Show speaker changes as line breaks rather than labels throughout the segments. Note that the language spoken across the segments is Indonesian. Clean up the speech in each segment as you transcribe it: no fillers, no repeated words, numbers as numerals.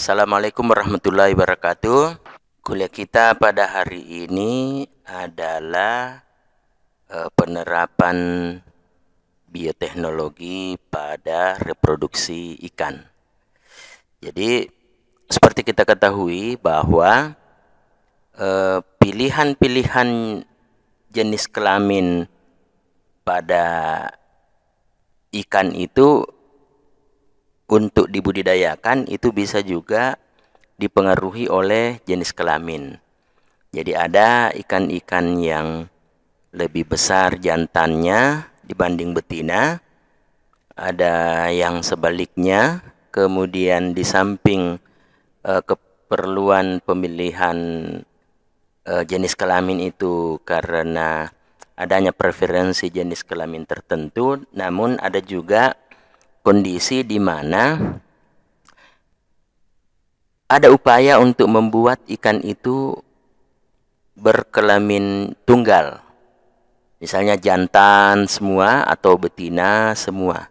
Assalamualaikum warahmatullahi wabarakatuh. Kuliah kita pada hari ini adalah penerapan bioteknologi pada reproduksi ikan. Jadi seperti kita ketahui bahwa pilihan-pilihan jenis kelamin pada ikan itu untuk dibudidayakan itu bisa juga dipengaruhi oleh jenis kelamin. Jadi ada ikan-ikan yang lebih besar jantannya dibanding betina, ada yang sebaliknya. Kemudian di samping keperluan pemilihan jenis kelamin itu karena adanya preferensi jenis kelamin tertentu, namun ada juga kondisi di mana ada upaya untuk membuat ikan itu berkelamin tunggal. Misalnya jantan semua atau betina semua.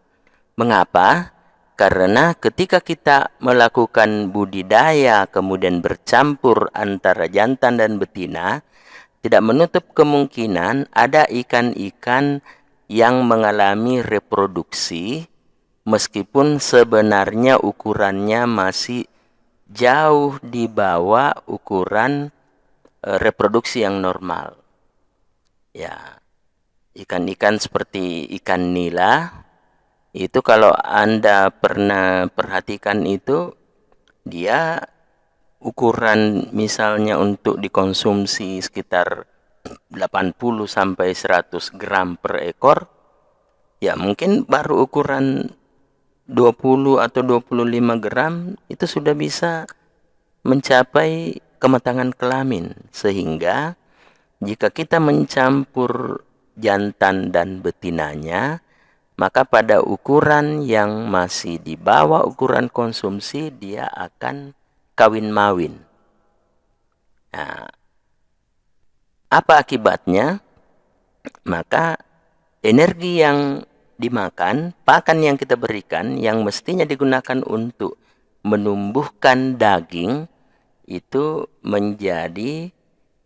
Mengapa? Karena ketika kita melakukan budidaya kemudian bercampur antara jantan dan betina, tidak menutup kemungkinan ada ikan-ikan yang mengalami reproduksi meskipun sebenarnya ukurannya masih jauh di bawah ukuran reproduksi yang normal. Ya, ikan-ikan seperti ikan nila itu kalau Anda pernah perhatikan itu dia ukuran misalnya untuk dikonsumsi sekitar 80 sampai 100 gram per ekor, ya mungkin baru ukuran 20 atau 25 gram itu sudah bisa mencapai kematangan kelamin. Sehingga jika kita mencampur jantan dan betinanya, maka pada ukuran yang masih di bawah ukuran konsumsi dia akan kawin mawin. Nah, apa akibatnya? Maka energi yang dimakan, pakan yang kita berikan yang mestinya digunakan untuk menumbuhkan daging itu menjadi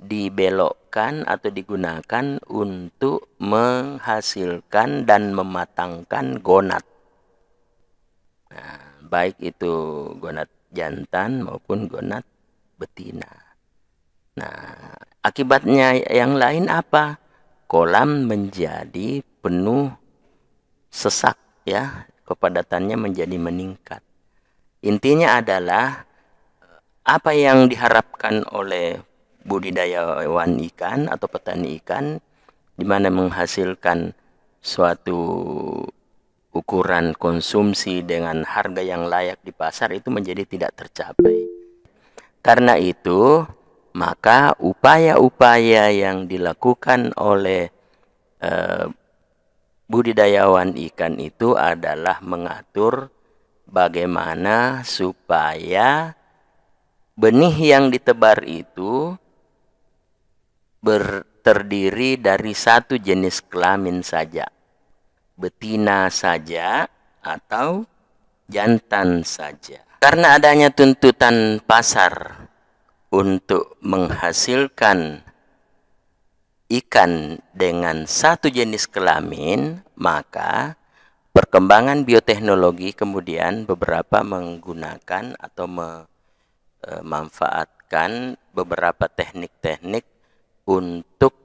dibelokkan atau digunakan untuk menghasilkan dan mematangkan gonat. Nah, baik itu gonat jantan maupun gonat betina. Nah, akibatnya yang lain apa? Kolam menjadi penuh sesak, ya, kepadatannya menjadi meningkat. Intinya adalah apa yang diharapkan oleh budidayawan ikan atau petani ikan di mana menghasilkan suatu ukuran konsumsi dengan harga yang layak di pasar itu menjadi tidak tercapai. Karena itu, maka upaya-upaya yang dilakukan oleh budidayawan ikan itu adalah mengatur bagaimana supaya benih yang ditebar itu terdiri dari satu jenis kelamin saja, betina saja atau jantan saja. Karena adanya tuntutan pasar untuk menghasilkan ikan dengan satu jenis kelamin, maka perkembangan bioteknologi kemudian beberapa menggunakan atau memanfaatkan beberapa teknik-teknik untuk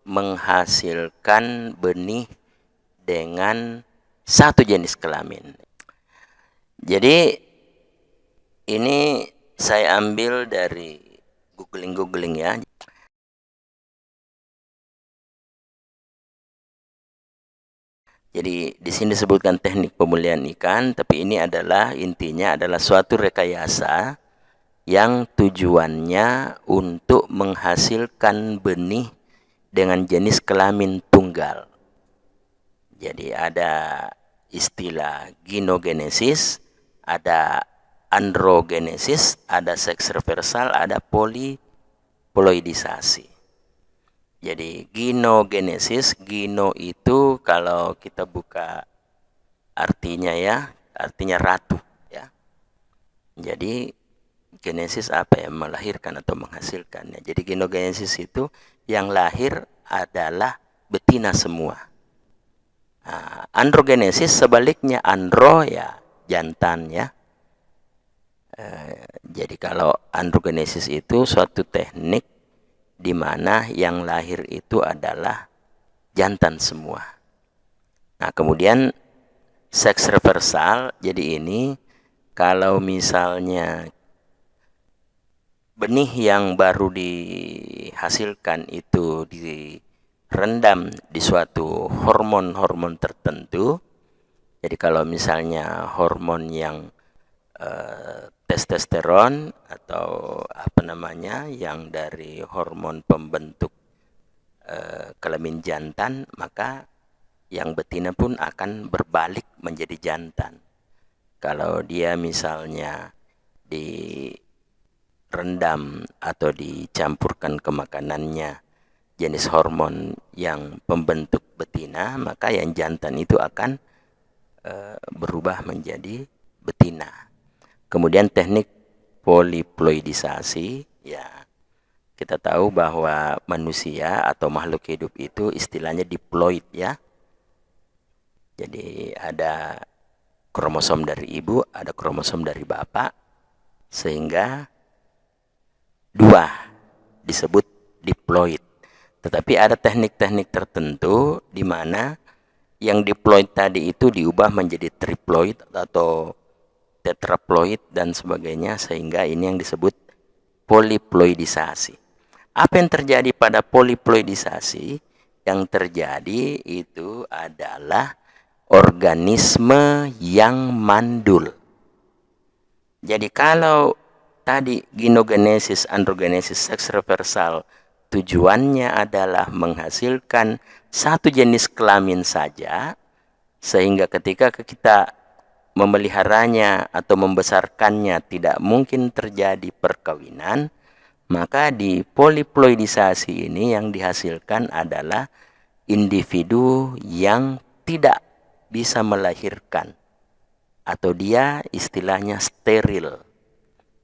menghasilkan benih dengan satu jenis kelamin. Jadi ini saya ambil dari googling ya. Jadi di sini disebutkan teknik pemulihan ikan, tapi ini adalah intinya adalah suatu rekayasa yang tujuannya untuk menghasilkan benih dengan jenis kelamin tunggal. Jadi ada istilah ginogenesis, ada androgenesis, ada seks reversal, ada polioidisasi. Jadi ginogenesis, gino itu kalau kita buka artinya ya, artinya ratu ya. Jadi genesis apa ya, melahirkan atau menghasilkan ya. Jadi genogenesis itu yang lahir adalah betina semua. Nah, androgenesis sebaliknya, andro ya jantan ya. Jadi kalau androgenesis itu suatu teknik di mana yang lahir itu adalah jantan semua. Nah, kemudian seks reversal, jadi ini kalau misalnya benih yang baru dihasilkan itu direndam di suatu hormon-hormon tertentu. Jadi kalau misalnya hormon yang testosteron atau apa namanya yang dari hormon pembentuk kelamin jantan, maka yang betina pun akan berbalik menjadi jantan. Kalau dia misalnya direndam atau dicampurkan ke makanannya jenis hormon yang pembentuk betina, maka yang jantan itu akan berubah menjadi betina. Kemudian teknik poliploidisasi, ya kita tahu bahwa manusia atau makhluk hidup itu istilahnya diploid ya. Jadi ada kromosom dari ibu, ada kromosom dari bapak, sehingga dua disebut diploid. Tetapi ada teknik-teknik tertentu di mana yang diploid tadi itu diubah menjadi triploid atau tetraploid dan sebagainya, sehingga ini yang disebut poliploidisasi. Apa yang terjadi pada poliploidisasi? Yang terjadi itu adalah organisme yang mandul. Jadi kalau tadi ginogenesis, androgenesis, seks reversal tujuannya adalah menghasilkan satu jenis kelamin saja, sehingga ketika kita memeliharanya atau membesarkannya tidak mungkin terjadi perkawinan, maka di poliploidisasi ini yang dihasilkan adalah individu yang tidak bisa melahirkan, atau dia istilahnya steril.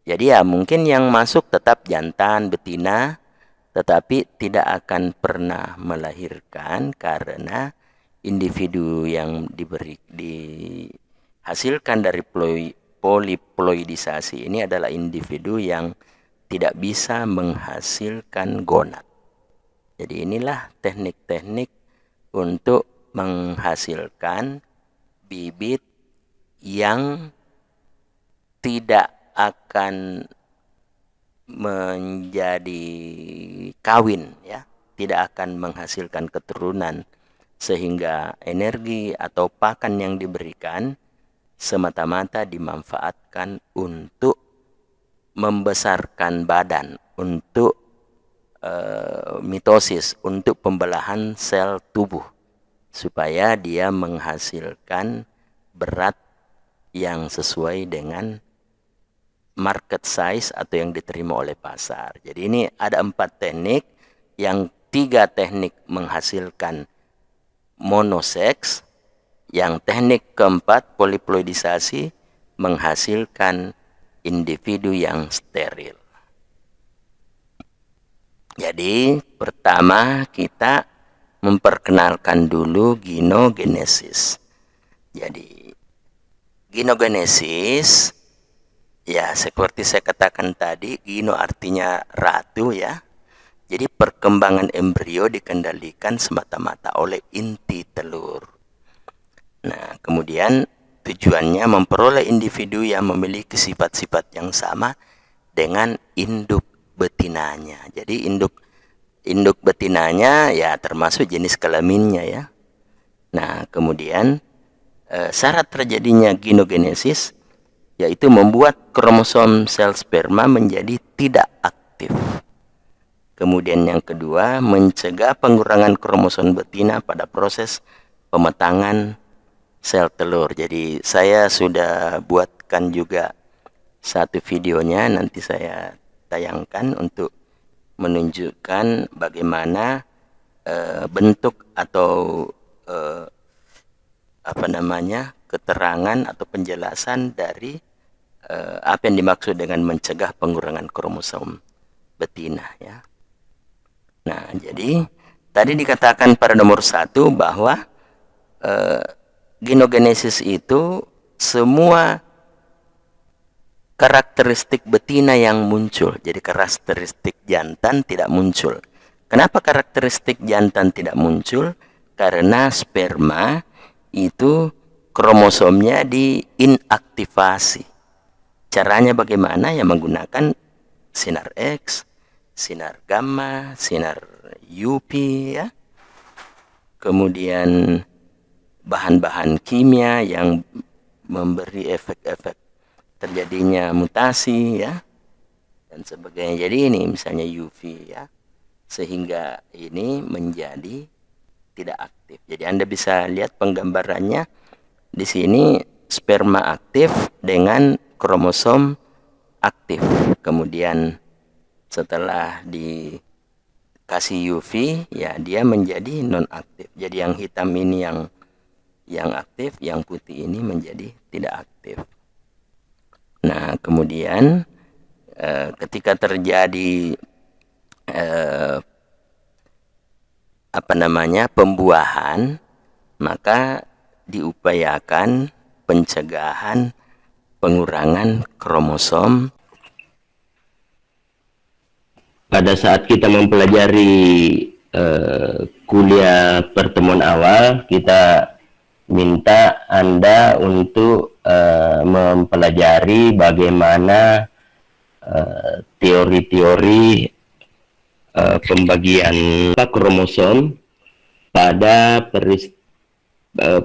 Jadi ya mungkin yang masuk tetap jantan, betina, tetapi tidak akan pernah melahirkan karena individu yang dihasilkan dari poliploidisasi ini adalah individu yang tidak bisa menghasilkan gonad. Jadi inilah teknik-teknik untuk menghasilkan bibit yang tidak akan menjadi kawin ya, tidak akan menghasilkan keturunan, sehingga energi atau pakan yang diberikan semata-mata dimanfaatkan untuk membesarkan badan, untuk mitosis, untuk pembelahan sel tubuh, supaya dia menghasilkan berat yang sesuai dengan market size atau yang diterima oleh pasar. Jadi ini ada 4 teknik, yang 3 teknik menghasilkan monoseks, yang teknik keempat poliploidisasi menghasilkan individu yang steril. Jadi pertama kita memperkenalkan dulu ginogenesis. Jadi ginogenesis ya seperti saya katakan tadi, gino artinya ratu ya. Jadi perkembangan embrio dikendalikan semata-mata oleh inti telur. Nah, kemudian tujuannya memperoleh individu yang memiliki sifat-sifat yang sama dengan induk betinanya. Jadi induk betinanya ya termasuk jenis kelaminnya ya. Nah, kemudian syarat terjadinya ginogenesis yaitu membuat kromosom sel sperma menjadi tidak aktif. Kemudian yang kedua, mencegah pengurangan kromosom betina pada proses pemetangan sel telur. Jadi saya sudah buatkan juga satu videonya, nanti saya tayangkan untuk menunjukkan bagaimana bentuk atau apa namanya keterangan atau penjelasan dari apa yang dimaksud dengan mencegah pengurangan kromosom betina ya. Nah, jadi tadi dikatakan pada nomor 1 bahwa genogenesis itu semua karakteristik betina yang muncul. Jadi karakteristik jantan tidak muncul. Kenapa karakteristik jantan tidak muncul? Karena sperma itu kromosomnya diinaktivasi. Caranya bagaimana? Ya menggunakan sinar X, sinar gamma, sinar UV ya. Kemudian bahan-bahan kimia yang memberi efek-efek terjadinya mutasi ya dan sebagainya. Jadi ini misalnya UV ya, sehingga ini menjadi tidak aktif. Jadi Anda bisa lihat penggambarannya di sini, sperma aktif dengan kromosom aktif. Kemudian setelah dikasih UV ya dia menjadi non aktif. Jadi yang hitam ini yang aktif, yang putih ini menjadi tidak aktif. Nah, kemudian ketika terjadi pembuahan, maka diupayakan pencegahan pengurangan kromosom.
Pada saat kita mempelajari kuliah pertemuan awal, kita minta Anda untuk mempelajari bagaimana teori-teori pembagian kromosom pada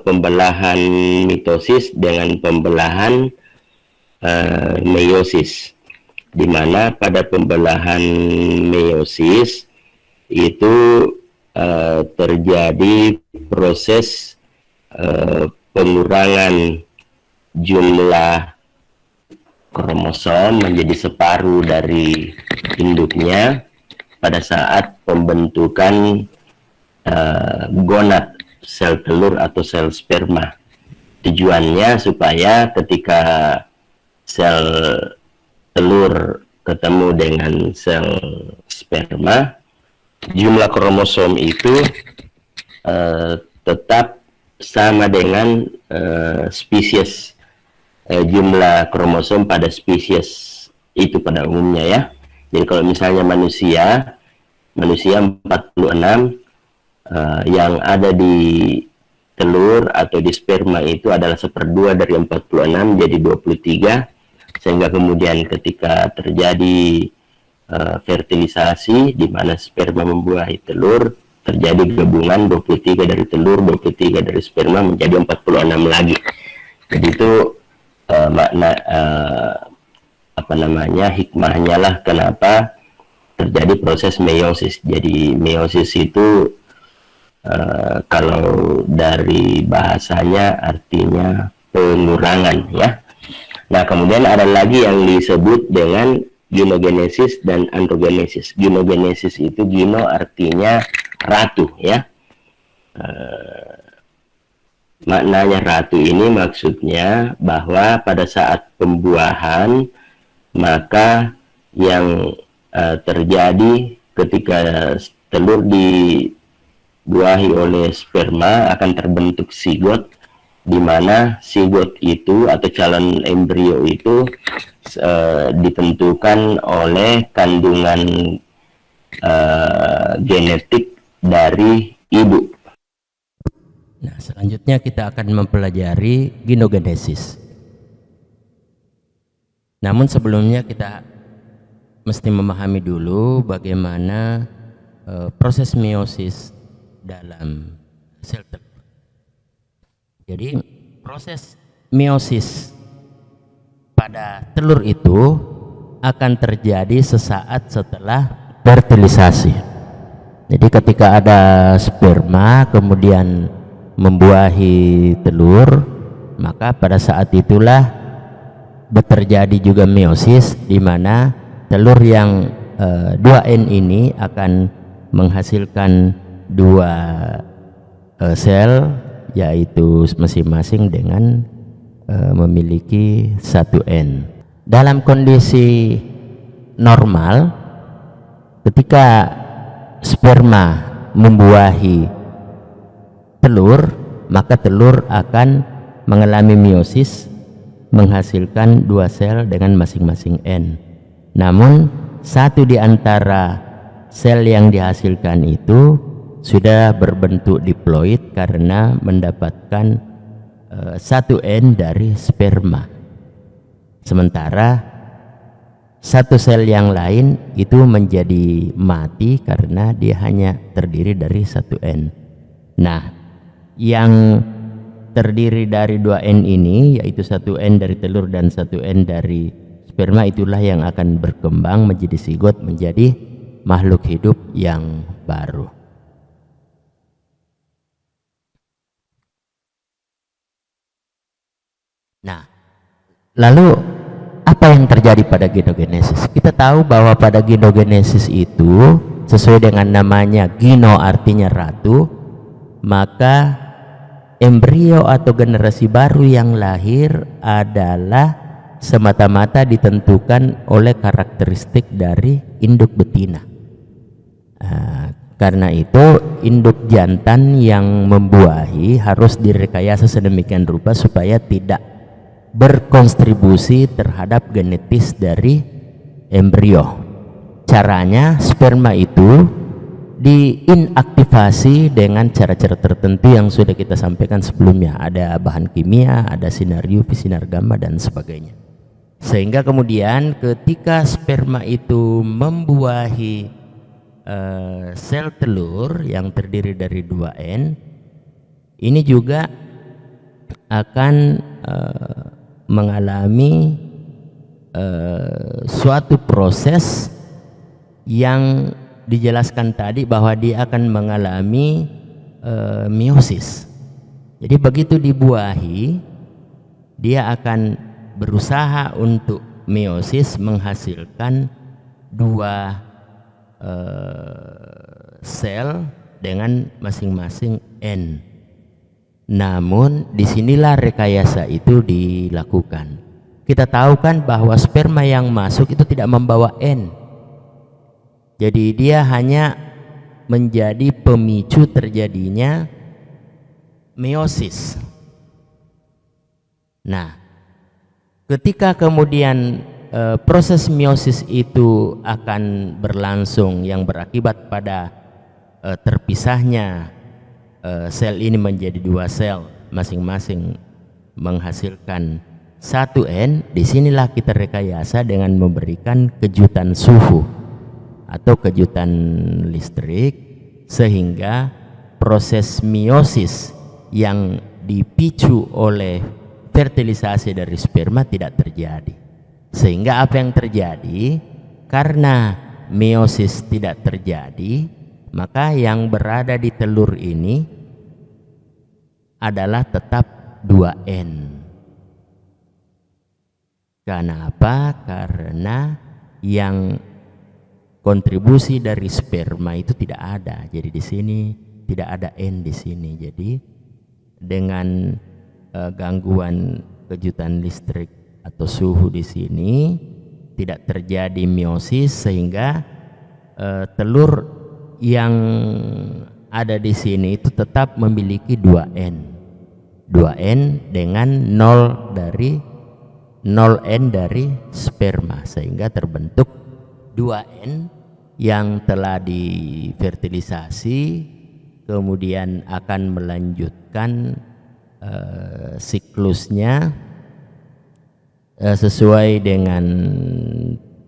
pembelahan mitosis dengan pembelahan meiosis, di mana pada pembelahan meiosis itu terjadi proses pengurangan jumlah kromosom menjadi separuh dari induknya pada saat pembentukan gonad sel telur atau sel sperma. Tujuannya supaya ketika sel telur ketemu dengan sel sperma, jumlah kromosom itu tetap sama dengan spesies jumlah kromosom pada spesies itu pada umumnya ya. Jadi kalau misalnya manusia 46 yang ada di telur atau di sperma itu adalah 1/2 dari 46 jadi 23, sehingga kemudian ketika terjadi fertilisasi di mana sperma membuahi telur, terjadi gabungan 23 dari telur, 23 dari sperma menjadi 46 lagi. Jadi itu makna hikmahnya lah kenapa terjadi proses meiosis. Jadi meiosis itu kalau dari bahasanya artinya pengurangan ya. Nah, kemudian ada lagi yang disebut dengan genogenesis dan androgenesis. Genogenesis itu geno artinya ratu ya. Maknanya ratu ini maksudnya bahwa pada saat pembuahan maka yang terjadi ketika telur dibuahi oleh sperma akan terbentuk zigot, di mana zigot itu atau calon embrio itu ditentukan oleh kandungan genetik dari ibu.
Nah, selanjutnya kita akan mempelajari genogenesis. Namun sebelumnya kita mesti memahami dulu bagaimana proses meiosis dalam sel telur. Jadi proses meiosis pada telur itu akan terjadi sesaat setelah fertilisasi. Jadi ketika ada sperma kemudian membuahi telur, maka pada saat itulah terjadi juga meiosis, di mana telur yang 2N ini akan menghasilkan 2 sel, yaitu masing-masing dengan memiliki 1N. dalam kondisi normal, ketika sperma membuahi telur, maka telur akan mengalami meiosis, menghasilkan 2 sel dengan masing-masing N. Namun satu di antara sel yang dihasilkan itu sudah berbentuk diploid karena mendapatkan 1 N dari sperma. Sementara 1 sel yang lain itu menjadi mati karena dia hanya terdiri dari 1 N. Nah, yang terdiri dari 2 N ini, yaitu 1 N dari telur dan 1 N dari sperma, itulah yang akan berkembang menjadi zigot, menjadi makhluk hidup yang baru. Nah, lalu apa yang terjadi pada genogenesis? Kita tahu bahwa pada genogenesis itu sesuai dengan namanya, gino artinya ratu, maka embrio atau generasi baru yang lahir adalah semata-mata ditentukan oleh karakteristik dari induk betina. Karena itu induk jantan yang membuahi harus direkayasa sedemikian rupa supaya tidak berkontribusi terhadap genetis dari embrio. Caranya, sperma itu diinaktivasi dengan cara-cara tertentu yang sudah kita sampaikan sebelumnya. Ada bahan kimia, ada sinar UV, sinar gamma, dan sebagainya. Sehingga kemudian ketika sperma itu membuahi sel telur yang terdiri dari 2 N, ini juga akan mengalami suatu proses yang dijelaskan tadi bahwa dia akan mengalami meiosis. Jadi begitu dibuahi, dia akan berusaha untuk meiosis, menghasilkan 2 sel dengan masing-masing N. Namun disinilah rekayasa itu dilakukan. Kita tahu kan bahwa sperma yang masuk itu tidak membawa N. Jadi dia hanya menjadi pemicu terjadinya meiosis. Nah, ketika kemudian proses meiosis itu akan berlangsung yang berakibat pada terpisahnya sel ini menjadi 2 sel, masing-masing menghasilkan 1 N. Disinilah kita rekayasa dengan memberikan kejutan suhu atau kejutan listrik, sehingga proses meiosis yang dipicu oleh fertilisasi dari sperma tidak terjadi. Sehingga apa yang terjadi? Karena meiosis tidak terjadi, maka yang berada di telur ini adalah tetap 2 N. Kenapa? Karena yang kontribusi dari sperma itu tidak ada. Jadi di sini tidak ada N di sini. Jadi dengan gangguan kejutan listrik atau suhu di sini tidak terjadi meiosis, sehingga telur yang ada di sini itu tetap memiliki 2 N. 2 N dengan 0 N dari sperma, sehingga terbentuk 2 N yang telah difertilisasi, kemudian akan melanjutkan siklusnya sesuai dengan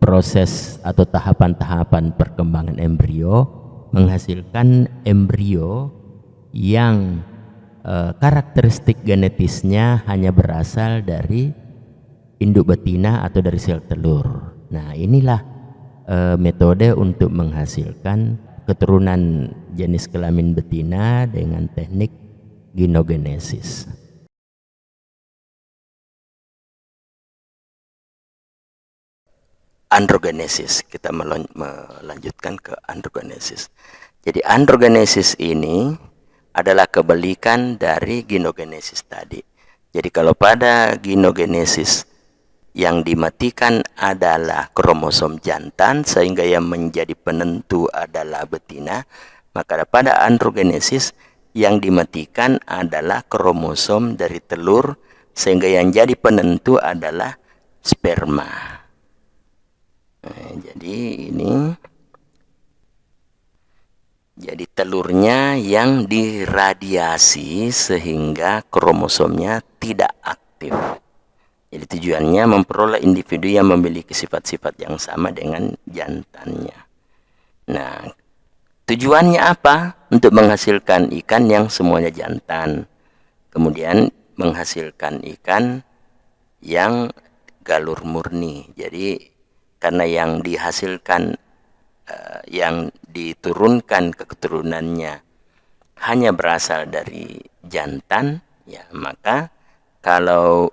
proses atau tahapan-tahapan perkembangan embrio, menghasilkan embrio yang karakteristik genetisnya hanya berasal dari induk betina atau dari sel telur. Nah, inilah metode untuk menghasilkan keturunan jenis kelamin betina dengan teknik genogenesis. Androgenesis, kita melanjutkan ke androgenesis. Jadi androgenesis ini adalah kebalikan dari genogenesis tadi. Jadi kalau pada genogenesis yang dimatikan adalah kromosom jantan sehingga yang menjadi penentu adalah betina, maka pada androgenesis yang dimatikan adalah kromosom dari telur sehingga yang jadi penentu adalah sperma. Nah, jadi telurnya yang diradiasi sehingga kromosomnya tidak aktif. Jadi tujuannya memperoleh individu yang memiliki sifat-sifat yang sama dengan jantannya. Nah, tujuannya apa? Untuk menghasilkan ikan yang semuanya jantan. Kemudian menghasilkan ikan yang galur murni. Jadi karena yang dihasilkan, yang diturunkan ke keturunannya hanya berasal dari jantan, ya maka kalau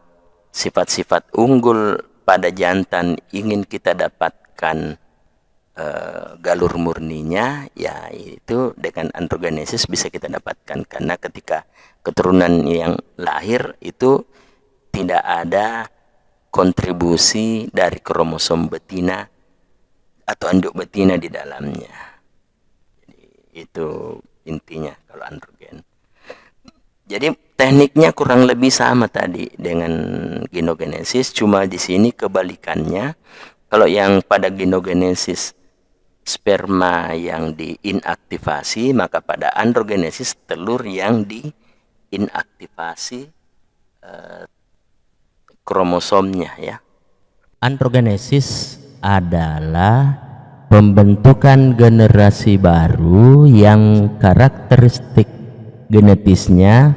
sifat-sifat unggul pada jantan ingin kita dapatkan galur murninya, ya itu dengan androgenesis bisa kita dapatkan, karena ketika keturunan yang lahir itu tidak ada kontribusi dari kromosom betina atau anduk betina di dalamnya. Jadi itu intinya kalau androgen. Jadi tekniknya kurang lebih sama tadi dengan genogenesis, cuma di sini kebalikannya. Kalau yang pada genogenesis sperma yang diinaktivasi, maka pada androgenesis telur yang diinaktivasi kromosomnya, ya.
Androgenesis adalah pembentukan generasi baru yang karakteristik genetisnya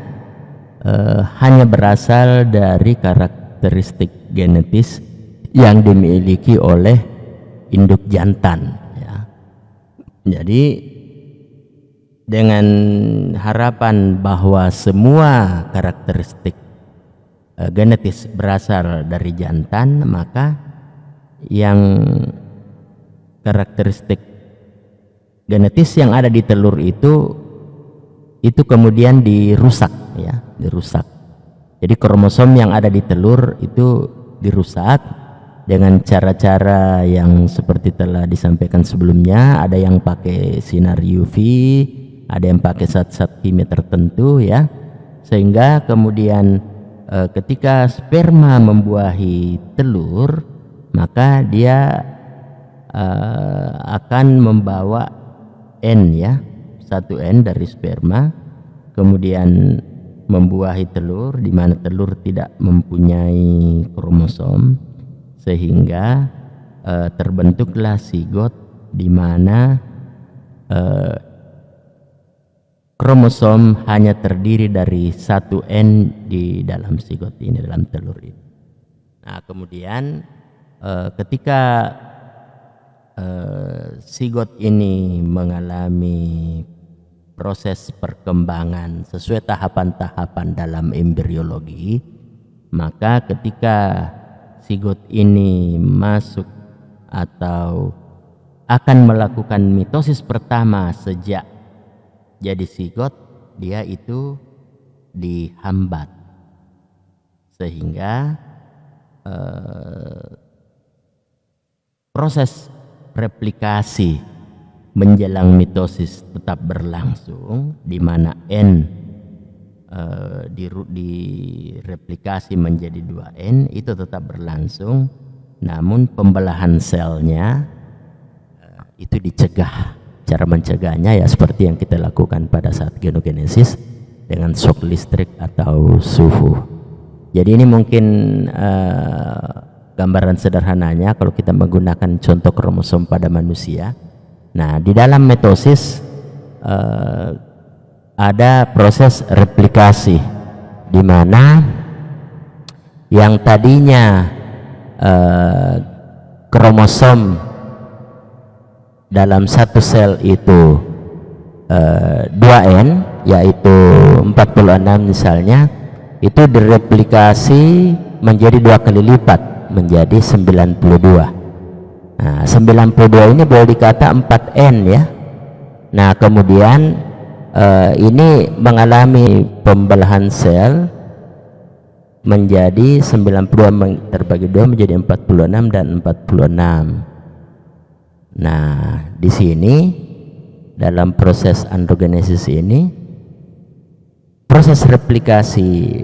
hanya berasal dari karakteristik genetis yang dimiliki oleh induk jantan, ya. Jadi dengan harapan bahwa semua karakteristik genetis berasal dari jantan, maka yang karakteristik genetis yang ada di telur itu kemudian dirusak, ya, dirusak. Jadi kromosom yang ada di telur itu dirusak dengan cara-cara yang seperti telah disampaikan sebelumnya. Ada yang pakai sinar UV, ada yang pakai zat-zat kimia tertentu, ya, sehingga kemudian ketika sperma membuahi telur, maka dia akan membawa N, ya, satu N dari sperma, kemudian membuahi telur di mana telur tidak mempunyai kromosom, sehingga terbentuklah zigot di mana kromosom hanya terdiri dari satu N di dalam zigot ini, dalam telur ini. Nah, kemudian ketika zigot ini mengalami proses perkembangan sesuai tahapan-tahapan dalam embriologi, maka ketika zigot ini masuk atau akan melakukan mitosis pertama sejak jadi zigot, dia itu dihambat sehingga proses replikasi menjelang mitosis tetap berlangsung, di mana N direplikasi menjadi 2N itu tetap berlangsung, namun pembelahan selnya itu dicegah. Cara mencegahnya ya seperti yang kita lakukan pada saat genogenesis dengan shock listrik atau suhu. Jadi ini mungkin gambaran sederhananya kalau kita menggunakan contoh kromosom pada manusia. Nah, di dalam mitosis ada proses replikasi di mana yang tadinya kromosom dalam satu sel itu 2N, yaitu 46 misalnya, itu direplikasi menjadi 2 kali lipat menjadi 92. Nah, 92 ini boleh dikata 4N, ya. Nah, kemudian ini mengalami pembelahan sel menjadi 92 terbagi 2 menjadi 46 dan 46. Nah, di sini dalam proses androgenesis ini proses replikasi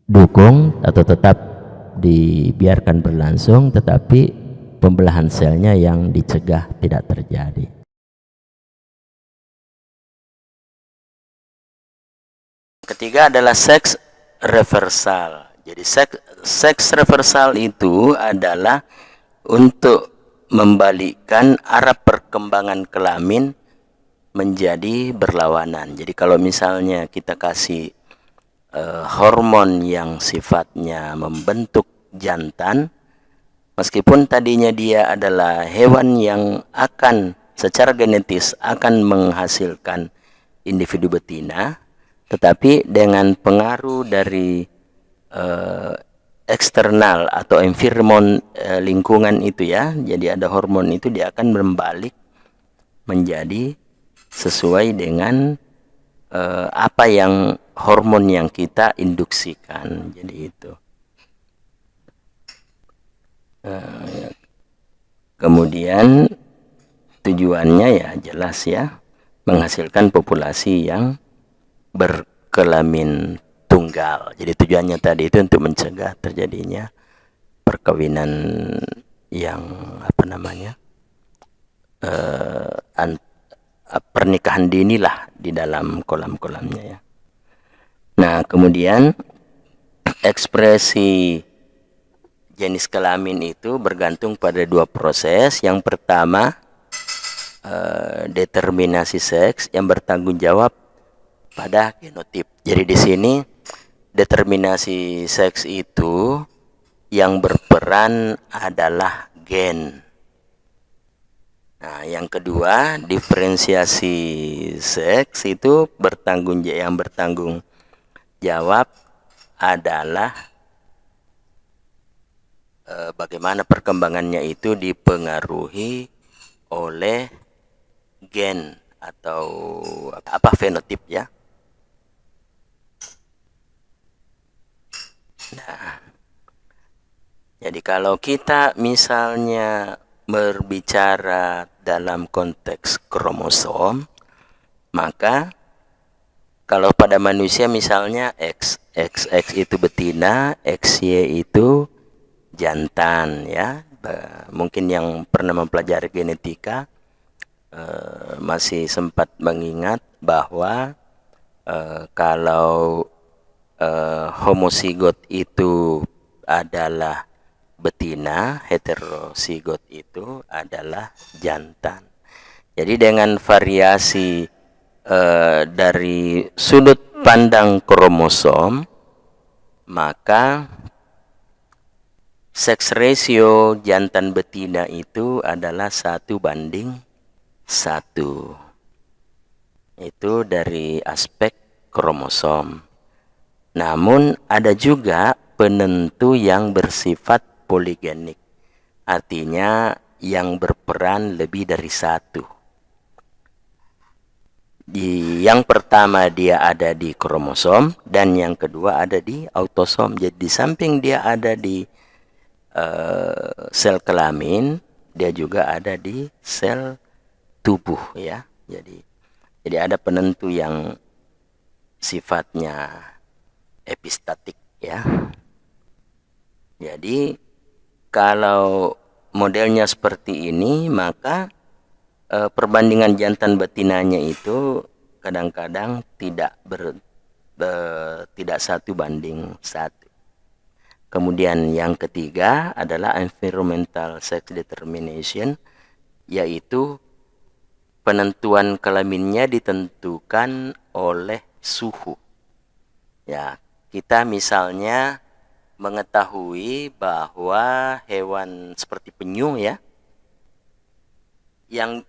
didukung atau tetap dibiarkan berlangsung, tetapi pembelahan selnya yang dicegah tidak terjadi.
Ketiga adalah seks reversal. Jadi seks reversal itu adalah untuk membalikkan arah perkembangan kelamin menjadi berlawanan. Jadi kalau misalnya kita kasih hormon yang sifatnya membentuk jantan, meskipun tadinya dia adalah hewan yang akan secara genetis akan menghasilkan individu betina, tetapi dengan pengaruh dari eksternal atau environment, lingkungan itu ya, jadi ada hormon itu, dia akan berbalik menjadi sesuai dengan apa yang hormon yang kita induksikan. Jadi itu. Kemudian tujuannya ya jelas ya, menghasilkan populasi yang berkelamin tunggal. Jadi tujuannya tadi itu untuk mencegah terjadinya perkawinan yang pernikahan dini lah di dalam kolam-kolamnya ya. Nah, kemudian ekspresi jenis kelamin itu bergantung pada dua proses. Yang pertama, determinasi seks yang bertanggung jawab pada genotip. Jadi di sini determinasi seks itu yang berperan adalah gen. Nah, yang kedua, diferensiasi seks itu yang bertanggung jawab adalah bagaimana perkembangannya itu dipengaruhi oleh gen atau fenotip ya. Nah, jadi kalau kita misalnya berbicara dalam konteks kromosom, maka kalau pada manusia misalnya XX itu betina, XY itu jantan ya. Mungkin yang pernah mempelajari genetika masih sempat mengingat bahwa kalau homosigot itu adalah betina, heterosigot itu adalah jantan. Jadi dengan variasi dari sudut pandang kromosom, maka seks ratio jantan betina itu adalah 1:1. Itu dari aspek kromosom. Namun ada juga penentu yang bersifat poligenik, artinya yang berperan lebih dari satu. Yang pertama dia ada di kromosom, dan yang kedua ada di autosom. Jadi di samping dia ada di sel kelamin, dia juga ada di sel tubuh ya. Jadi ada penentu yang sifatnya epistatik ya. Jadi kalau modelnya seperti ini, maka perbandingan jantan betinanya itu kadang-kadang tidak 1:1. Kemudian yang ketiga adalah environmental sex determination, yaitu penentuan kelaminnya ditentukan oleh suhu. Ya, kita misalnya mengetahui bahwa hewan seperti penyu ya, yang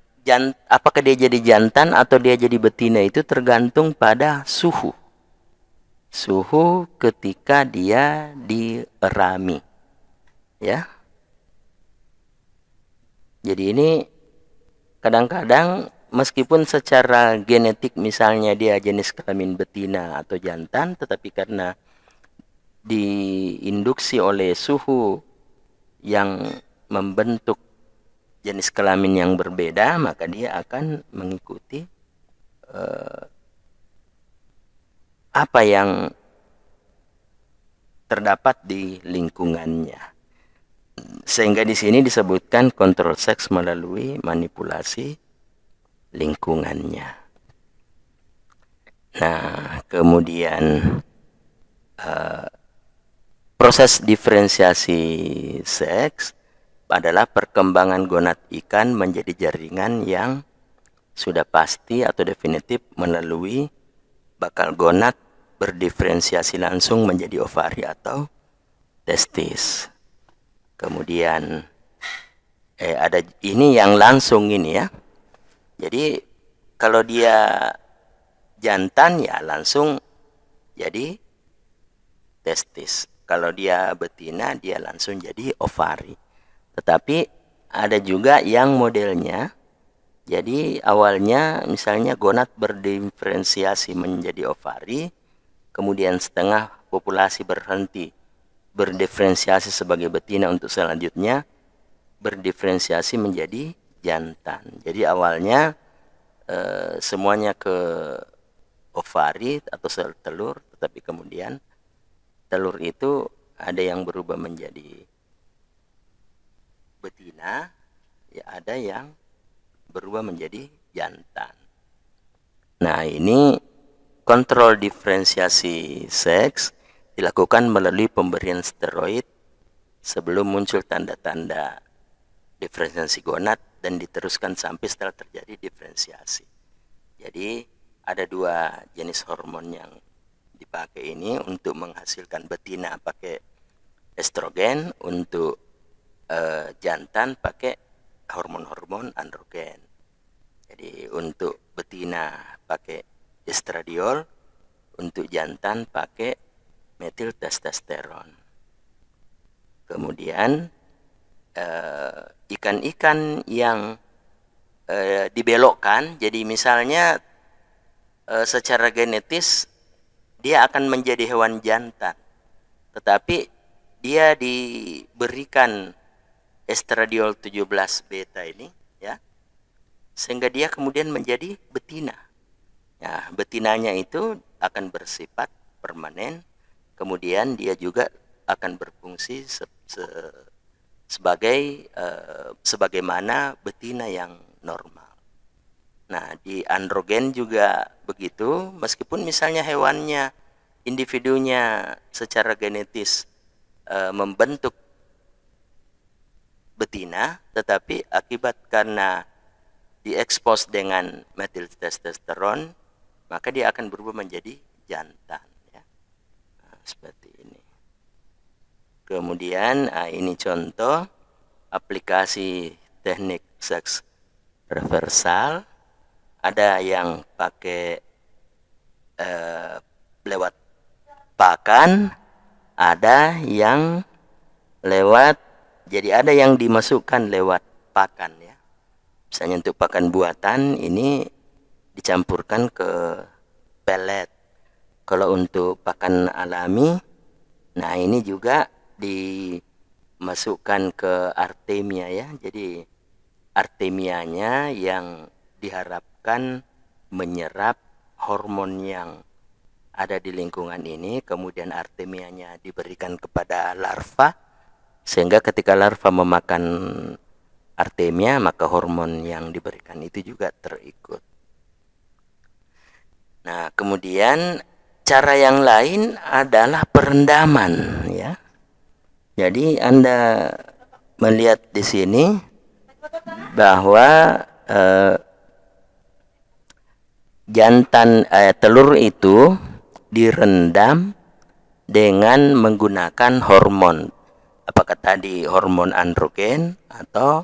apakah dia jadi jantan atau dia jadi betina itu tergantung pada suhu. Suhu ketika dia dirami. Ya. Jadi ini kadang-kadang meskipun secara genetik misalnya dia jenis kelamin betina atau jantan, tetapi karena diinduksi oleh suhu yang membentuk jenis kelamin yang berbeda, maka dia akan mengikuti apa yang terdapat di lingkungannya. Sehingga di sini disebutkan kontrol seks melalui manipulasi lingkungannya. Nah, kemudian proses diferensiasi seks adalah perkembangan gonad ikan menjadi jaringan yang sudah pasti atau definitif melalui bakal gonad berdiferensiasi langsung menjadi ovari atau testis. Kemudian ada ini yang langsung ini ya. Jadi kalau dia jantan ya langsung jadi testis. Kalau dia betina dia langsung jadi ovari. Tetapi ada juga yang modelnya, jadi awalnya misalnya gonad berdiferensiasi menjadi ovari, kemudian setengah populasi berhenti berdiferensiasi sebagai betina untuk selanjutnya berdiferensiasi menjadi jantan. Jadi awalnya semuanya ke ovari atau sel telur, tetapi kemudian telur itu ada yang berubah menjadi betina, ya ada yang berubah menjadi jantan. Nah, ini kontrol diferensiasi seks dilakukan melalui pemberian steroid sebelum muncul tanda-tanda diferensiasi gonad dan diteruskan sampai setelah terjadi diferensiasi. Jadi ada dua jenis hormon yang dipakai ini untuk menghasilkan betina pakai estrogen, untuk jantan pakai hormon-hormon androgen. Jadi untuk betina pakai estradiol, untuk jantan pakai metil testosteron. Kemudian ikan-ikan yang dibelokkan, jadi misalnya secara genetis dia akan menjadi hewan jantan, tetapi dia diberikan estradiol 17 beta ini ya, sehingga dia kemudian menjadi betina. Nah, betinanya itu akan bersifat permanen, kemudian dia juga akan berfungsi sebagai sebagaimana betina yang normal. Nah, di androgen juga begitu, meskipun misalnya hewannya, individunya secara genetis membentuk betina, tetapi akibat karena diekspos dengan metil testosteron, maka dia akan berubah menjadi jantan ya. Nah, seperti ini. Kemudian ini contoh aplikasi teknik seks reversal. Ada yang pakai lewat pakan, ada yang lewat, jadi ada yang dimasukkan lewat pakan ya. Misalnya untuk pakan buatan ini dicampurkan ke pelet. Kalau untuk pakan alami, nah ini juga dimasukkan ke artemia ya. Jadi artemianya yang diharapkan menyerap hormon yang ada di lingkungan ini, kemudian artemianya diberikan kepada larva, sehingga ketika larva memakan artemia, maka hormon yang diberikan itu juga terikut. Nah, kemudian cara yang lain adalah perendaman ya. Jadi Anda melihat di sini bahwa jantan telur itu direndam dengan menggunakan hormon, apakah tadi hormon androgen atau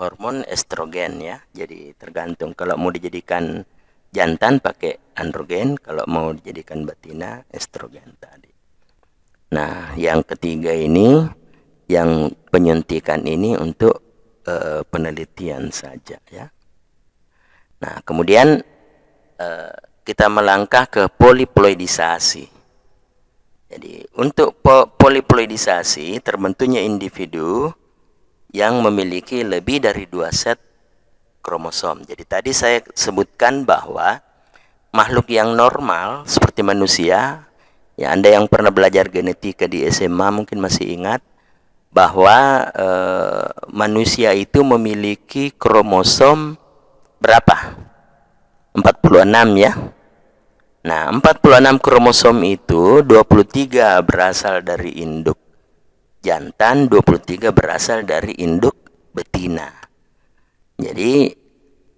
hormon estrogen ya. Jadi tergantung, kalau mau dijadikan jantan pakai androgen, kalau mau dijadikan betina estrogen tadi. Nah, yang ketiga ini yang penyuntikan ini untuk penelitian saja ya. Nah, kemudian kita melangkah ke poliploidisasi. Jadi untuk poliploidisasi terbentuknya individu yang memiliki lebih dari 2 set kromosom. Jadi tadi saya sebutkan bahwa makhluk yang normal seperti manusia, ya Anda yang pernah belajar genetika di SMA mungkin masih ingat bahwa manusia itu memiliki kromosom berapa? 46 ya. Nah, 46 kromosom itu 23 berasal dari induk jantan, 23 berasal dari induk betina. Jadi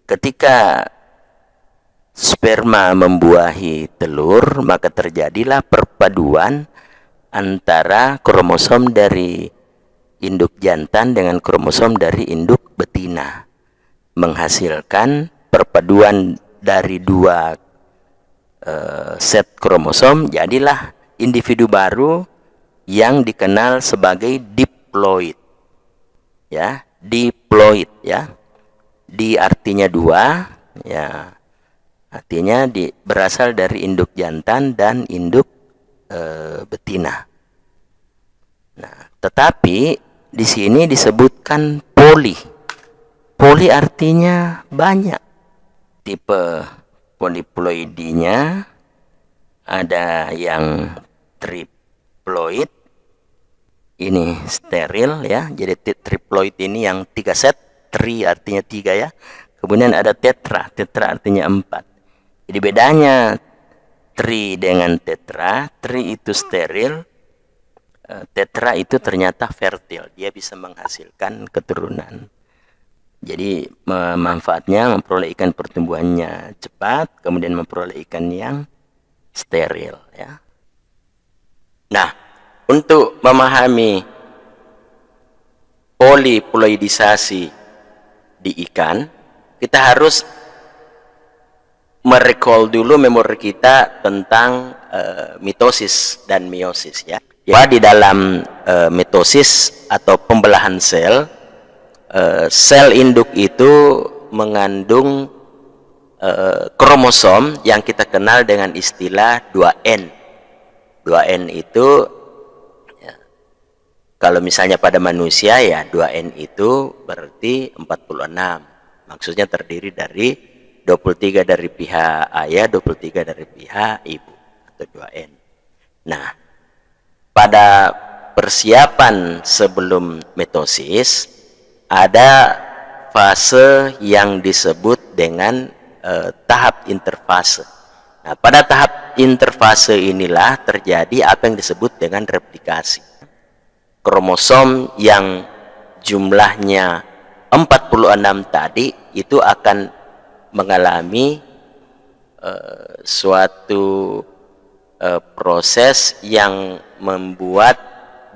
ketika sperma membuahi telur, maka terjadilah perpaduan antara kromosom dari induk jantan dengan kromosom dari induk betina, menghasilkan perpaduan dari 2 set kromosom, jadilah individu baru yang dikenal sebagai diploid. Ya, diploid ya. Di artinya 2, ya. Artinya berasal dari induk jantan dan induk betina. Nah, tetapi di sini disebutkan poli. Poli artinya banyak. Tipe poliploidinya ada yang triploid, ini steril ya. Jadi triploid ini yang 3 set, tri artinya 3 ya. Kemudian ada tetra, tetra artinya 4. Jadi bedanya tri dengan tetra, tri itu steril, tetra itu ternyata fertil, dia bisa menghasilkan keturunan. Jadi manfaatnya memperoleh ikan pertumbuhannya cepat, kemudian memperoleh ikan yang steril ya. Nah, untuk memahami poliploidisasi di ikan, kita harus merecall dulu memori kita tentang mitosis dan meiosis ya. Di dalam mitosis atau pembelahan sel, sel induk itu mengandung kromosom yang kita kenal dengan istilah 2N. 2N itu ya, kalau misalnya pada manusia ya 2N itu berarti 46. Maksudnya terdiri dari 23 dari pihak ayah, 23 dari pihak ibu atau 2N. Nah, pada persiapan sebelum mitosis ada fase yang disebut dengan tahap interfase. Nah, pada tahap interfase inilah terjadi apa yang disebut dengan replikasi. Kromosom yang jumlahnya 46 tadi itu akan mengalami suatu proses yang membuat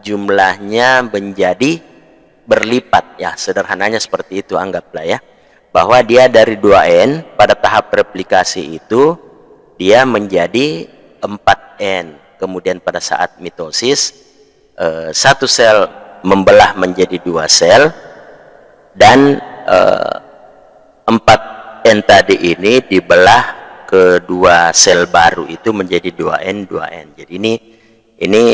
jumlahnya menjadi berlipat ya, sederhananya seperti itu, anggaplah ya, bahwa dia dari 2N pada tahap replikasi itu dia menjadi 4N. Kemudian pada saat mitosis satu sel membelah menjadi 2 sel dan 4N tadi ini dibelah ke 2 sel baru itu menjadi 2N 2N. Jadi ini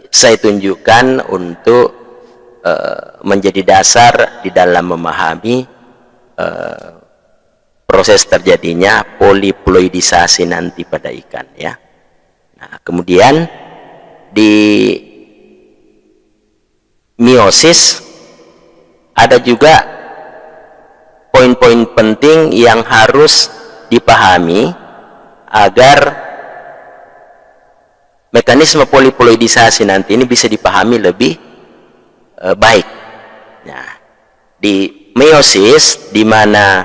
saya tunjukkan untuk menjadi dasar di dalam memahami proses terjadinya poliploidisasi nanti pada ikan ya. Nah, kemudian di meiosis ada juga poin-poin penting yang harus dipahami agar mekanisme poliploidisasi nanti ini bisa dipahami lebih baik. Nah, di meiosis di mana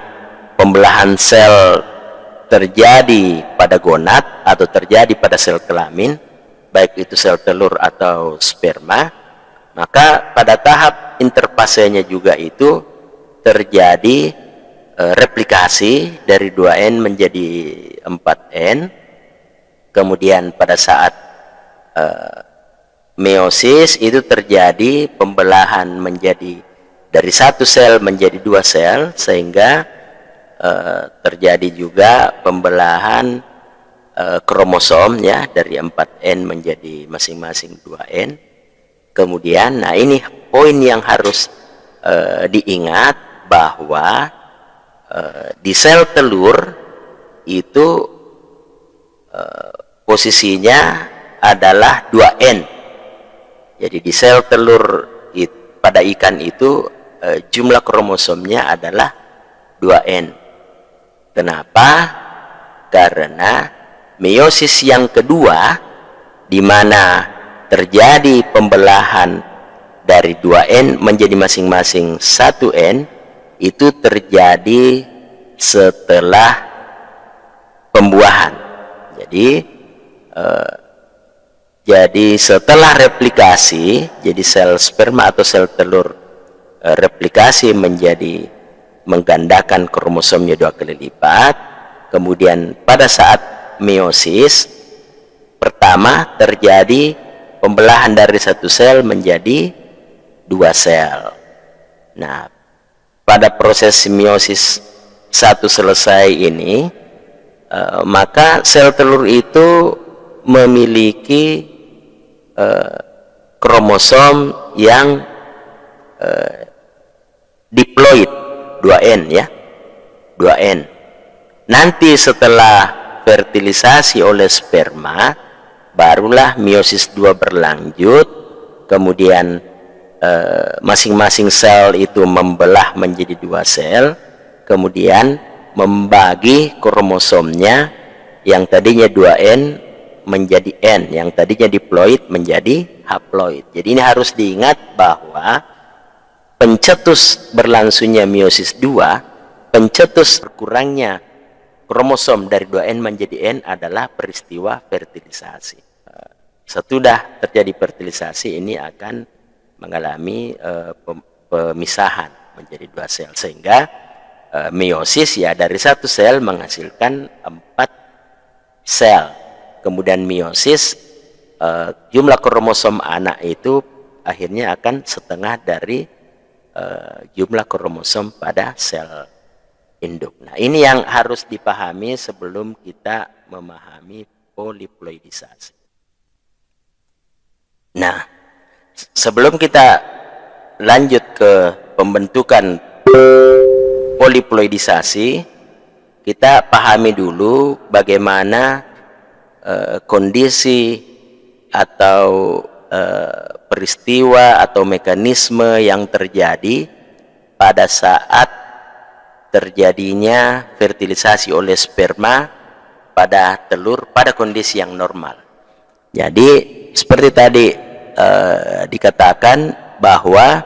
pembelahan sel terjadi pada gonad atau terjadi pada sel kelamin, baik itu sel telur atau sperma, maka pada tahap interfasenya juga itu terjadi replikasi dari 2N menjadi 4N. Kemudian pada saat meiosis itu terjadi pembelahan menjadi dari 1 sel menjadi 2 sel, sehingga terjadi juga pembelahan kromosom ya dari 4N menjadi masing-masing 2N. Kemudian, nah ini poin yang harus diingat bahwa di sel telur itu posisinya adalah 2N. Jadi di sel telur pada ikan itu jumlah kromosomnya adalah 2N. Kenapa? Karena meiosis yang kedua, di mana terjadi pembelahan dari 2N menjadi masing-masing 1N, itu terjadi setelah pembuahan. Jadi setelah replikasi, jadi sel sperma atau sel telur replikasi menjadi menggandakan kromosomnya 2 kali lipat. Kemudian pada saat meiosis pertama terjadi pembelahan dari satu sel menjadi 2 sel. Nah, pada proses meiosis 1 selesai ini, maka sel telur itu memiliki kromosom yang diploid 2N ya, 2N. Nanti setelah fertilisasi oleh sperma, barulah meiosis 2 berlanjut. Kemudian masing-masing sel itu membelah menjadi 2 sel, kemudian membagi kromosomnya yang tadinya 2N menjadi N, yang tadinya diploid menjadi haploid. Jadi ini harus diingat bahwa pencetus berlangsungnya meiosis 2, pencetus berkurangnya kromosom dari 2N menjadi N adalah peristiwa fertilisasi. Sesudah terjadi fertilisasi, ini akan mengalami pemisahan menjadi 2 sel, sehingga meiosis ya dari 1 sel menghasilkan 4 sel. Kemudian meiosis, jumlah kromosom anak itu akhirnya akan setengah dari jumlah kromosom pada sel induk. Nah, ini yang harus dipahami sebelum kita memahami poliploidisasi. Nah, sebelum kita lanjut ke pembentukan poliploidisasi, kita pahami dulu bagaimana kondisi atau peristiwa atau mekanisme yang terjadi pada saat terjadinya fertilisasi oleh sperma pada telur pada kondisi yang normal. Jadi seperti tadi dikatakan bahwa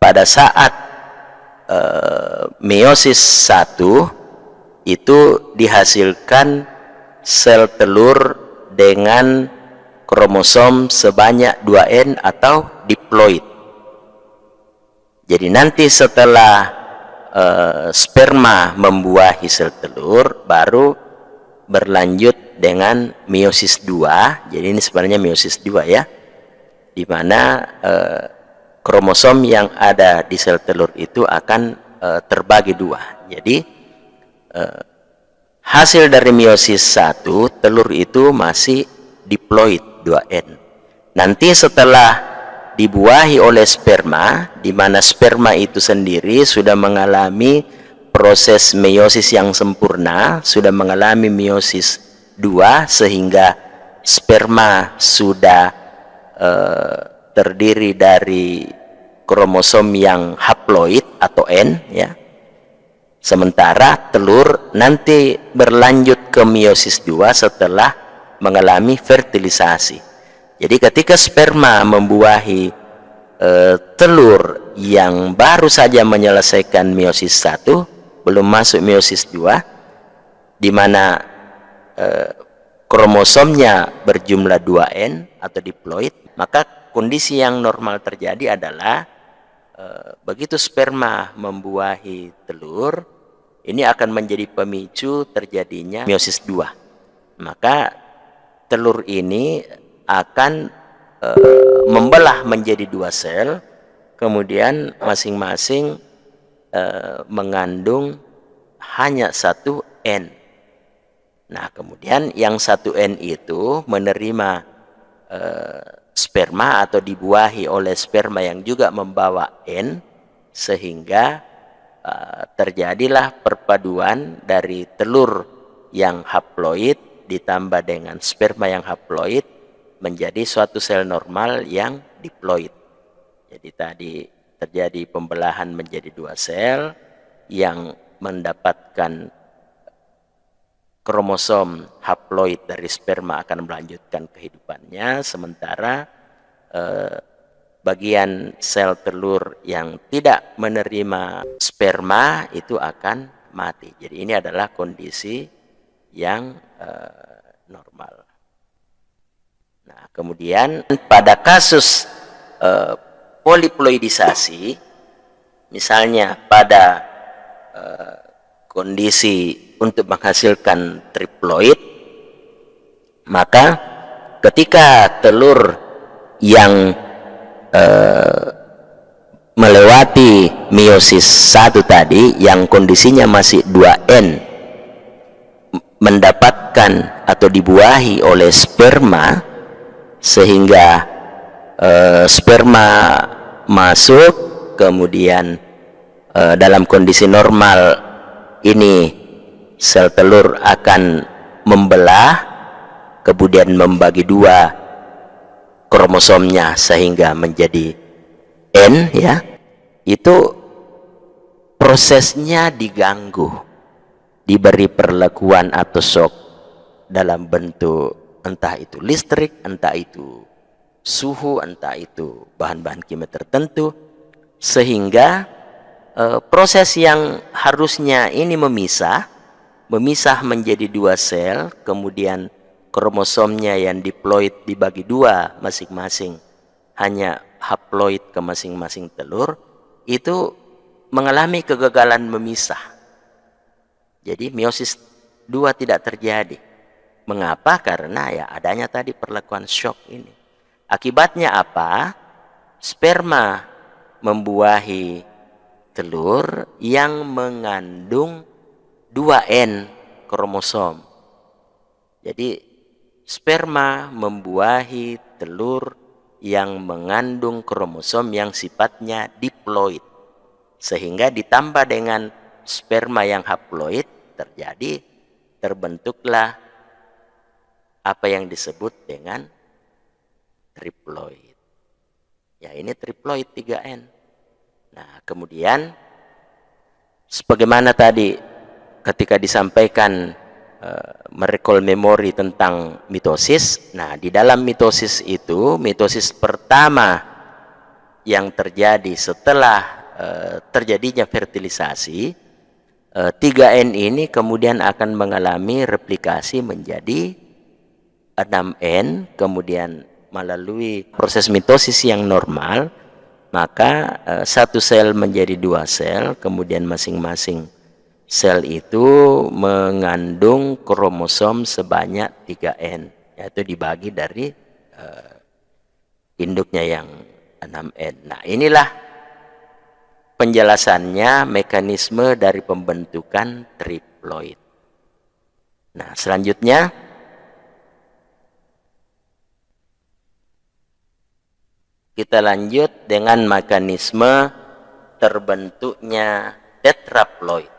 pada saat meiosis 1 itu dihasilkan sel telur dengan kromosom sebanyak 2N atau diploid. Jadi nanti setelah sperma membuahi sel telur, baru berlanjut dengan meiosis 2. Jadi ini sebenarnya meiosis 2 ya, di mana kromosom yang ada di sel telur itu akan terbagi 2. Jadi hasil dari meiosis 1, telur itu masih diploid 2N. Nanti setelah dibuahi oleh sperma, di mana sperma itu sendiri sudah mengalami proses meiosis yang sempurna, sudah mengalami meiosis 2, sehingga sperma sudah terdiri dari kromosom yang haploid atau N ya. Sementara telur nanti berlanjut ke meiosis 2 setelah mengalami fertilisasi. Jadi ketika sperma membuahi telur yang baru saja menyelesaikan meiosis 1, belum masuk meiosis 2, di mana kromosomnya berjumlah 2N atau diploid, maka kondisi yang normal terjadi adalah begitu sperma membuahi telur, ini akan menjadi pemicu terjadinya meiosis 2. Maka telur ini akan membelah menjadi 2 sel, kemudian masing-masing mengandung hanya satu N. Nah, kemudian yang satu N itu menerima sperma atau dibuahi oleh sperma yang juga membawa N, sehingga terjadilah perpaduan dari telur yang haploid ditambah dengan sperma yang haploid menjadi suatu sel normal yang diploid. Jadi tadi terjadi pembelahan menjadi dua sel yang mendapatkan kromosom haploid dari sperma akan melanjutkan kehidupannya, sementara bagian sel telur yang tidak menerima sperma itu akan mati. Jadi ini adalah kondisi yang normal. Nah, kemudian pada kasus poliploidisasi, misalnya pada kondisi untuk menghasilkan triploid, maka ketika telur yang melewati meiosis 1 tadi yang kondisinya masih 2N mendapatkan atau dibuahi oleh sperma, sehingga sperma masuk, kemudian dalam kondisi normal ini sel telur akan membelah, kemudian membagi dua kromosomnya sehingga menjadi N, ya. Itu prosesnya diganggu, diberi perlakuan atau shock dalam bentuk entah itu listrik, entah itu suhu, entah itu bahan-bahan kimia tertentu, sehingga proses yang harusnya ini memisah menjadi dua sel, kemudian kromosomnya yang diploid dibagi dua masing-masing, hanya haploid ke masing-masing telur, itu mengalami kegagalan memisah. Jadi meiosis 2 tidak terjadi. Mengapa? Karena ya adanya tadi perlakuan shock ini. Akibatnya apa? Sperma membuahi telur yang mengandung 2N kromosom. Jadi sperma membuahi telur yang mengandung kromosom yang sifatnya diploid, sehingga ditambah dengan sperma yang haploid terbentuklah apa yang disebut dengan triploid. Ya, ini triploid 3N. Nah, kemudian sebagaimana tadi ketika disampaikan merecall memori tentang mitosis. Nah, di dalam mitosis itu, mitosis pertama yang terjadi setelah terjadinya fertilisasi, 3N ini kemudian akan mengalami replikasi menjadi 6N, kemudian melalui proses mitosis yang normal, maka satu sel menjadi dua sel, kemudian masing-masing sel itu mengandung kromosom sebanyak 3N, yaitu dibagi dari induknya yang 6N. Nah, inilah penjelasannya, mekanisme dari pembentukan triploid. Nah, selanjutnya kita lanjut dengan mekanisme terbentuknya tetraploid.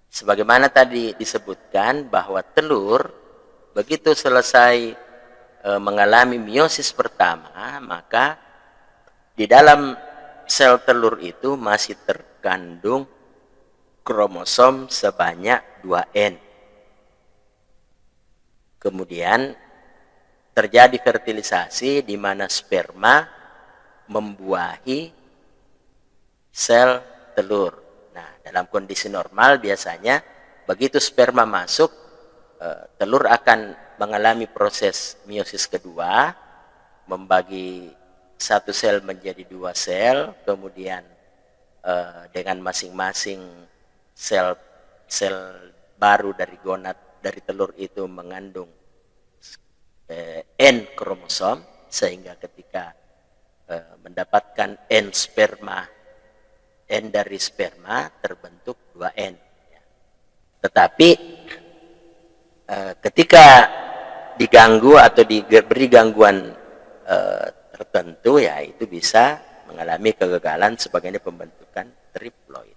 Sebagaimana tadi disebutkan bahwa telur begitu selesai mengalami meiosis pertama, maka di dalam sel telur itu masih terkandung kromosom sebanyak 2N. Kemudian terjadi fertilisasi di mana sperma membuahi sel telur. Dalam kondisi normal biasanya begitu sperma masuk, telur akan mengalami proses meiosis kedua, membagi satu sel menjadi dua sel, kemudian dengan masing-masing sel baru dari gonad dari telur itu mengandung N kromosom, sehingga ketika mendapatkan N sperma N dari sperma terbentuk 2N. Tetapi ketika diganggu atau diberi gangguan tertentu, ya itu bisa mengalami kegagalan sebagai pembentukan triploid.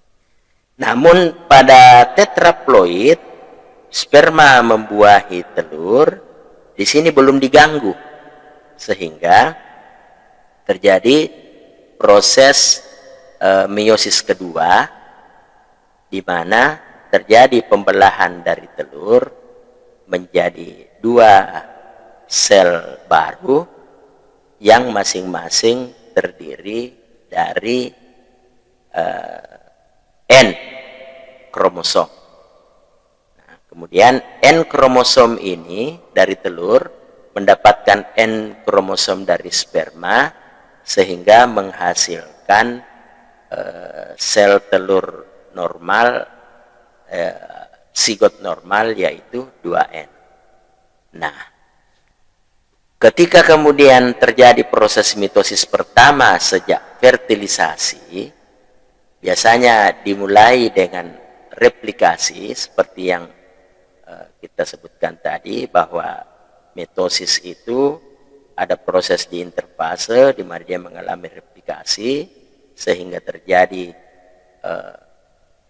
Namun pada tetraploid, sperma membuahi telur, di sini belum diganggu, sehingga terjadi proses meiosis kedua, di mana terjadi pembelahan dari telur menjadi 2 sel baru yang masing-masing terdiri dari N kromosom. Nah, kemudian N kromosom ini dari telur mendapatkan N kromosom dari sperma, sehingga menghasilkan sel telur normal, zigot normal, yaitu 2N. Nah, ketika kemudian terjadi proses mitosis pertama sejak fertilisasi, biasanya dimulai dengan replikasi seperti yang kita sebutkan tadi, bahwa mitosis itu ada proses di interfase di mana dia mengalami replikasi sehingga terjadi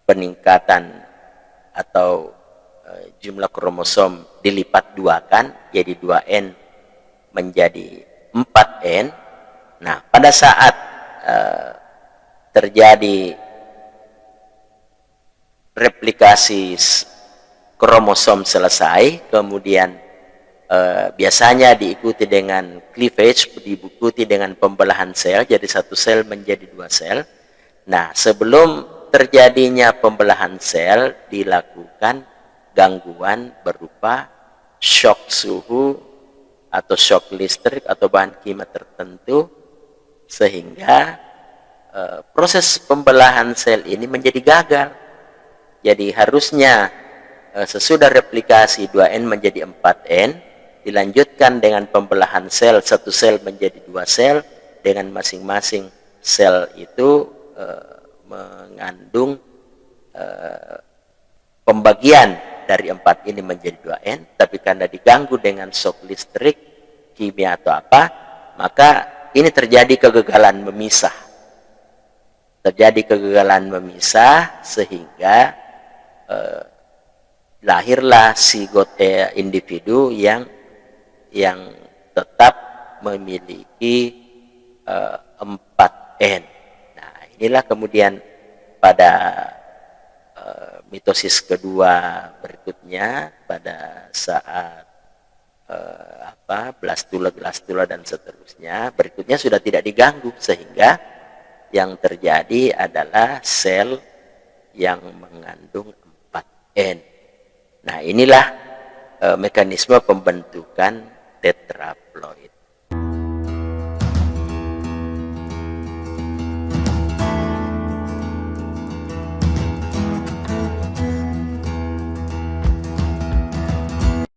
peningkatan atau jumlah kromosom dilipat 2-kan, jadi 2N menjadi 4N. Nah, pada saat terjadi replikasi kromosom selesai, kemudian biasanya diikuti dengan cleavage, diikuti dengan pembelahan sel, jadi 1 sel menjadi 2 sel. Nah, sebelum terjadinya pembelahan sel dilakukan gangguan berupa shock suhu atau shock listrik atau bahan kimia tertentu, sehingga proses pembelahan sel ini menjadi gagal. Jadi harusnya sesudah replikasi 2N menjadi 4N, dilanjutkan dengan pembelahan sel, 1 sel menjadi 2 sel, dengan masing-masing sel itu mengandung pembagian dari 4 ini menjadi 2N, tapi karena diganggu dengan shock listrik, kimia atau apa, maka ini terjadi kegagalan memisah. Terjadi kegagalan memisah sehingga lahirlah zigot individu yang tetap memiliki 4N. Nah, inilah kemudian pada mitosis kedua berikutnya, pada saat blastula dan seterusnya, berikutnya sudah tidak diganggu, sehingga yang terjadi adalah sel yang mengandung 4N. Nah, inilah mekanisme pembentukan tetraploid.